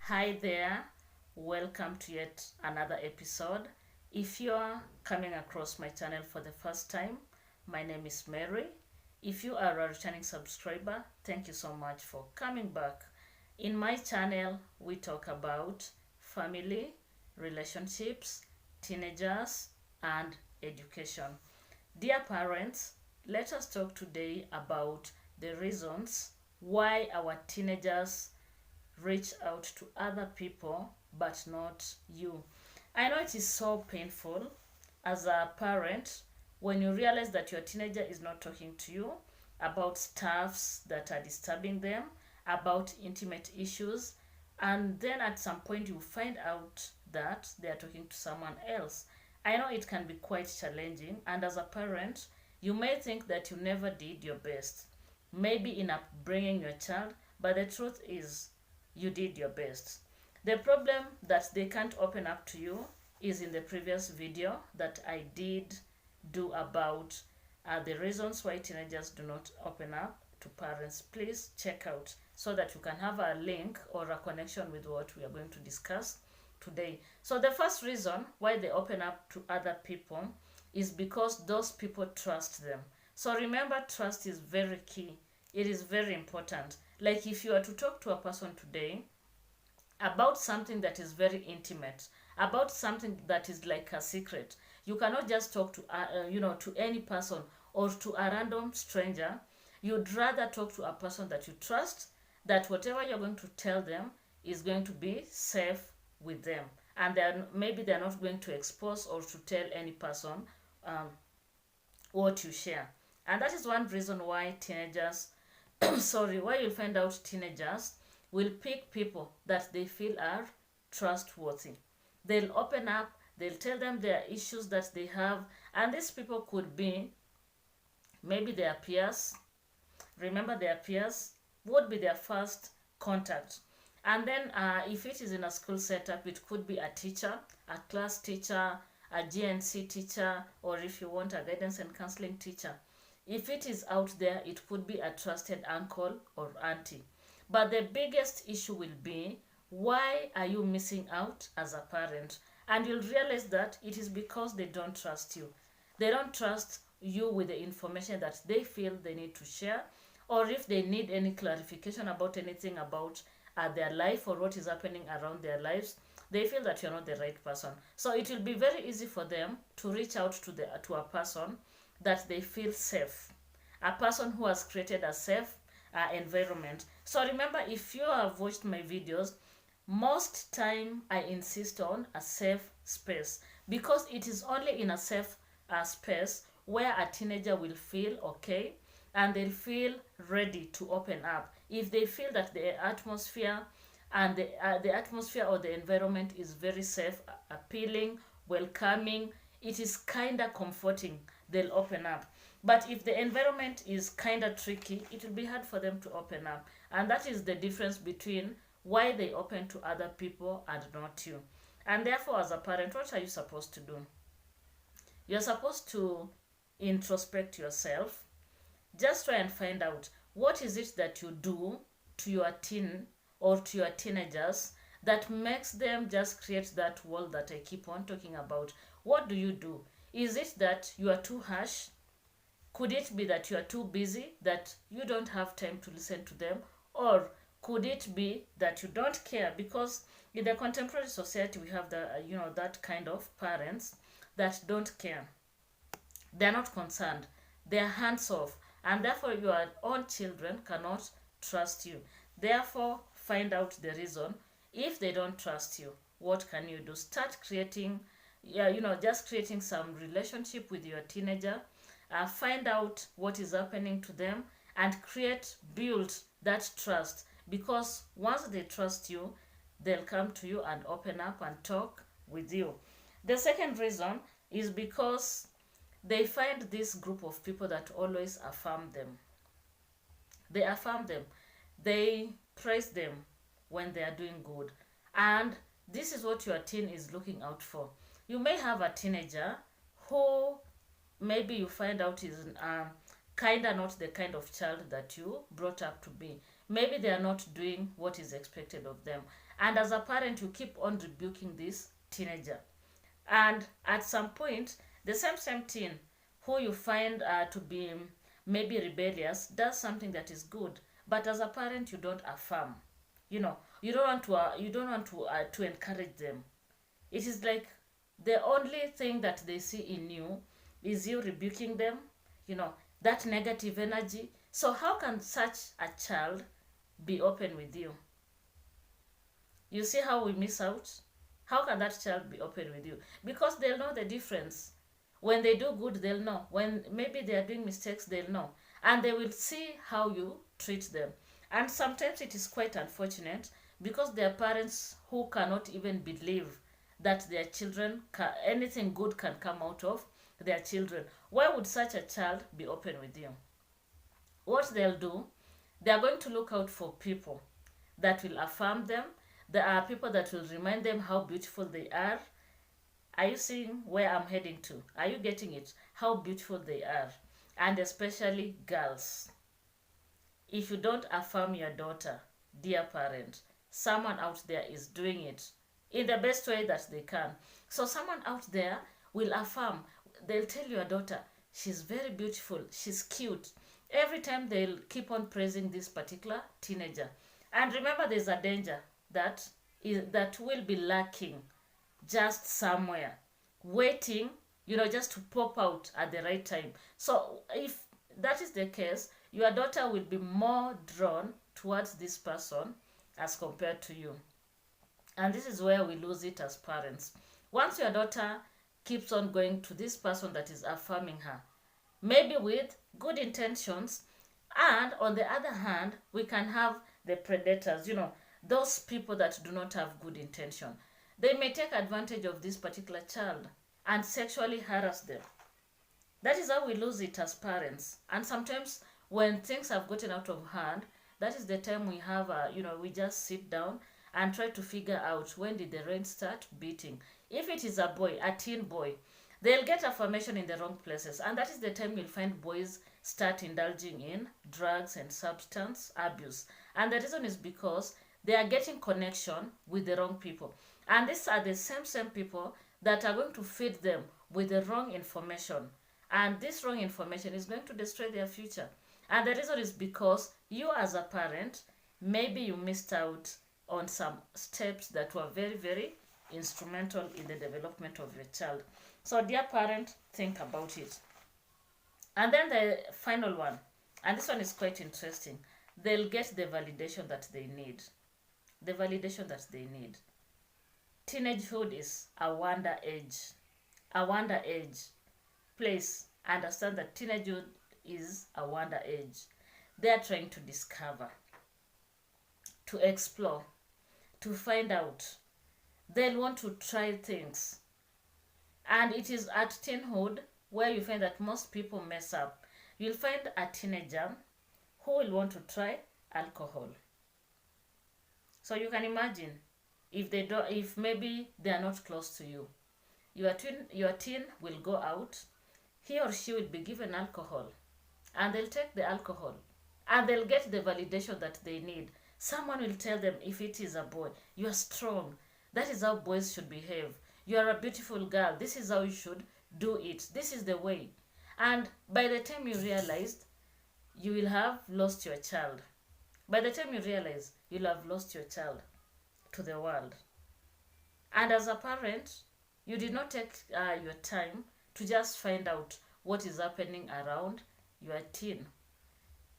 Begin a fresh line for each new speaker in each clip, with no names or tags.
Hi there, welcome to yet another episode. If you're coming across my channel for the first time, my name is Mary. If you are a returning subscriber, thank you so much for coming back. In my channel, we talk about family, relationships, teenagers, and education. Dear parents, let us talk today about the reasons why our teenagers reach out to other people but not you. I know it is so painful as a parent when you realize that your teenager is not talking to you about stuffs that are disturbing them, about intimate issues, and then at some point you find out that they are talking to someone else. I know it can be quite challenging, and as a parent, you may think that you never did your best, maybe in upbringing your child, but the truth is you did your best. The problem that they can't open up to you is in the previous video that I did do about the reasons why teenagers do not open up to parents. Please check out so that you can have a link or a connection with what we are going to discuss today. So the first reason why they open up to other people is because those people trust them. So remember, trust is very key. It is very important. Like if you are to talk to a person today about something that is very intimate, about something that is like a secret, you cannot just talk to to any person or to a random stranger. You'd rather talk to a person that you trust, that whatever you're going to tell them is going to be safe with them, and then maybe they're not going to expose or to tell any person um, what you share. And that is one reason why teenagers sorry, why you'll find out teenagers will pick people that they feel are trustworthy. They'll open up, they'll tell them their issues that they have, and these people could be maybe their peers. Remember, their peers would be their first contact. And then, if it is in a school setup, it could be a teacher, a class teacher, a GNC teacher, or if you want, a guidance and counseling teacher. If it is out there, it could be a trusted uncle or auntie. But the biggest issue will be, why are you missing out as a parent? And you'll realize that it is because they don't trust you. They don't trust you with the information that they feel they need to share, or if they need any clarification about anything about their life or what is happening around their lives, they feel that you're not the right person. So it will be very easy for them to reach out to a person that they feel safe, a person who has created a safe environment. So remember, if you have watched my videos, most time I insist on a safe space, because it is only in a safe space where a teenager will feel okay and they'll feel ready to open up. If they feel that the atmosphere and the atmosphere or the environment is very safe, appealing, welcoming, it is kind of comforting, they'll open up. But if the environment is kind of tricky, it will be hard for them to open up. And that is the difference between why they open to other people and not you. And therefore, as a parent, what are you supposed to do? You're supposed to introspect yourself. Just try and find out, what is it that you do to your teen or to your teenagers that makes them just create that wall that I keep on talking about. What do you do? Is it that you are too harsh? Could it be that you are too busy, that you don't have time to listen to them? Or could it be that you don't care? Because in the contemporary society, we have that kind of parents that don't care. They're not concerned. They're hands off. And therefore, your own children cannot trust you. Therefore, find out the reason. If they don't trust you, what can you do? Start creating, just creating some relationship with your teenager. Find out what is happening to them and build that trust. Because once they trust you, they'll come to you and open up and talk with you. The second reason is because they find this group of people that always affirm them. They affirm them. They praise them when they are doing good. And this is what your teen is looking out for. You may have a teenager who maybe you find out is kind of not the kind of child that you brought up to be. Maybe they are not doing what is expected of them. And as a parent, you keep on rebuking this teenager. And at some point, the same teen who you find to be maybe rebellious does something that is good, but as a parent, you don't affirm. You don't want to encourage them. It is like the only thing that they see in you is you rebuking them, you know, that negative energy. So how can such a child be open with you? You see how we miss out? How can that child be open with you? Because they'll know the difference. When they do good, they'll know. When maybe they are doing mistakes, they'll know. And they will see how you treat them. And sometimes it is quite unfortunate because there are parents who cannot even believe that their children, anything good can come out of their children. Why would such a child be open with you? What they'll do, they are going to look out for people that will affirm them. There are people that will remind them how beautiful they are. Are you seeing where I'm heading to? Are you getting it? How beautiful they are. And especially girls. If you don't affirm your daughter, dear parent, someone out there is doing it in the best way that they can. So someone out there will affirm. They'll tell your daughter, she's very beautiful, she's cute. Every time they'll keep on praising this particular teenager. And remember, there's a danger that will be lacking just somewhere, waiting, just to pop out at the right time. So if that is the case, your daughter will be more drawn towards this person as compared to you. And this is where we lose it as parents. Once your daughter keeps on going to this person that is affirming her, maybe with good intentions, and on the other hand, we can have the predators, those people that do not have good intention. They may take advantage of this particular child and sexually harass them. That is how we lose it as parents. And sometimes when things have gotten out of hand, that is the time we have, we just sit down and try to figure out when did the rain start beating. If it is a boy, a teen boy, they'll get affirmation in the wrong places. And that is the time you'll find boys start indulging in drugs and substance abuse. And the reason is because they are getting connection with the wrong people. And these are the same people that are going to feed them with the wrong information. And this wrong information is going to destroy their future. And the reason is because you as a parent, maybe you missed out on some steps that were very, very instrumental in the development of your child. So dear parent, think about it. And then the final one, and this one is quite interesting. They'll get the validation that they need. The validation that they need. Teenagehood is a wonder age. A wonder age. Please understand that teenagehood is a wonder age. They are trying to discover, to explore, to find out. They'll want to try things. And it is at teenhood where you find that most people mess up. You'll find a teenager who will want to try alcohol. So you can imagine if maybe they are not close to you. Your teen will go out. He or she will be given alcohol. And they'll take the alcohol. And they'll get the validation that they need. Someone will tell them, if it is a boy, you are strong. That is how boys should behave. You are a beautiful girl. This is how you should do it. This is the way. And by the time you realized, you will have lost your child. By the time you realize, you'll have lost your child to the world. And as a parent, you did not take your time to just find out what is happening around your teen.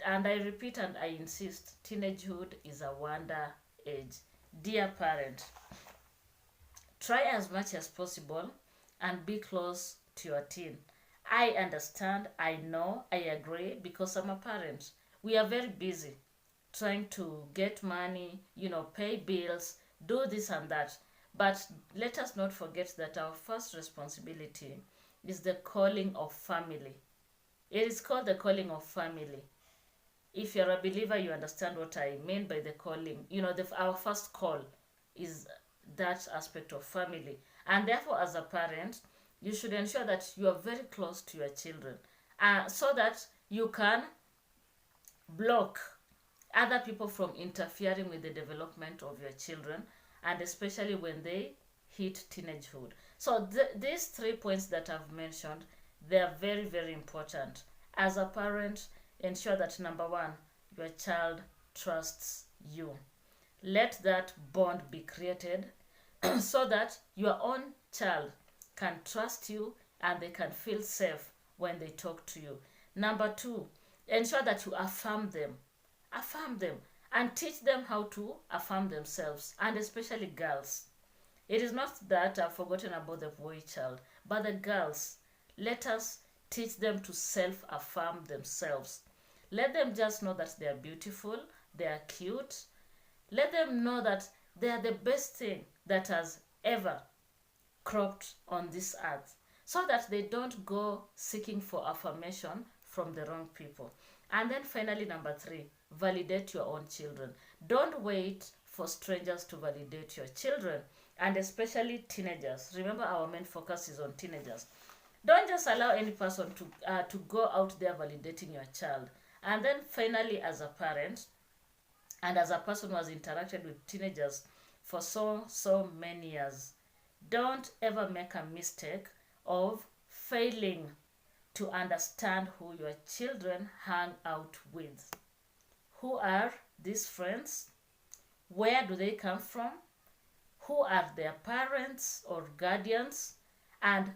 And I repeat and I insist, teenagehood is a wonder age. Dear parent, try as much as possible and be close to your teen. I understand, I know, I agree, because I'm a parent. We are very busy trying to get money, pay bills, do this and that. But let us not forget that our first responsibility is the calling of family. It is called the calling of family. If you're a believer, you understand what I mean by the calling. Our first call is that aspect of family. And therefore, as a parent, you should ensure that you are very close to your children so that you can block other people from interfering with the development of your children and especially when they hit teenagehood. So these 3 points that I've mentioned, they are very, very important. As a parent, ensure that number one, your child trusts you. Let that bond be created so that your own child can trust you and they can feel safe when they talk to you. Number two, ensure that you affirm them. Affirm them and teach them how to affirm themselves, and especially girls. It is not that I've forgotten about the boy child, but the girls, let us teach them to self-affirm themselves. Let them just know that they are beautiful, they are cute. Let them know that they are the best thing that has ever cropped on this earth, so that they don't go seeking for affirmation from the wrong people. And then finally, number three, validate your own children. Don't wait for strangers to validate your children, and especially teenagers. Remember, our main focus is on teenagers. Don't just allow any person to go out there validating your child. And then finally, as a parent and as a person who has interacted with teenagers for so many years, don't ever make a mistake of failing to understand who your children hang out with. Who are these friends? Where do they come from? Who are their parents or guardians? And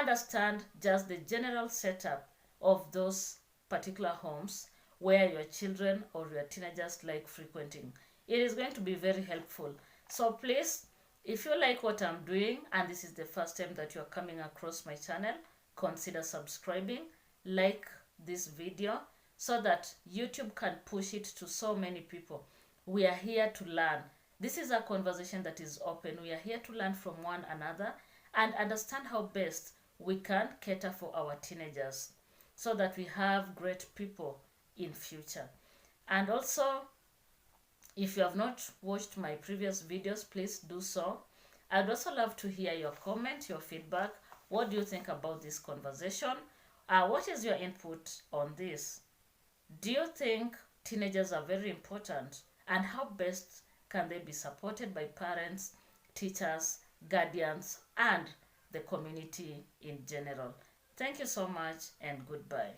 understand just the general setup of those particular homes where your children or your teenagers like frequenting. It is going to be very helpful. So please, if you like what I'm doing and this is the first time that you're coming across my channel, consider subscribing, like this video so that YouTube can push it to so many people. We are here to learn. This is a conversation that is open. We are here to learn from one another and understand how best we can cater for our teenagers so that we have great people in future. And also, if you have not watched my previous videos, please do so. I'd also love to hear your comment, your feedback. What do you think about this conversation? What is your input on this? Do you think teenagers are very important? And how best can they be supported by parents, teachers, guardians, and the community in general? Thank you so much and goodbye.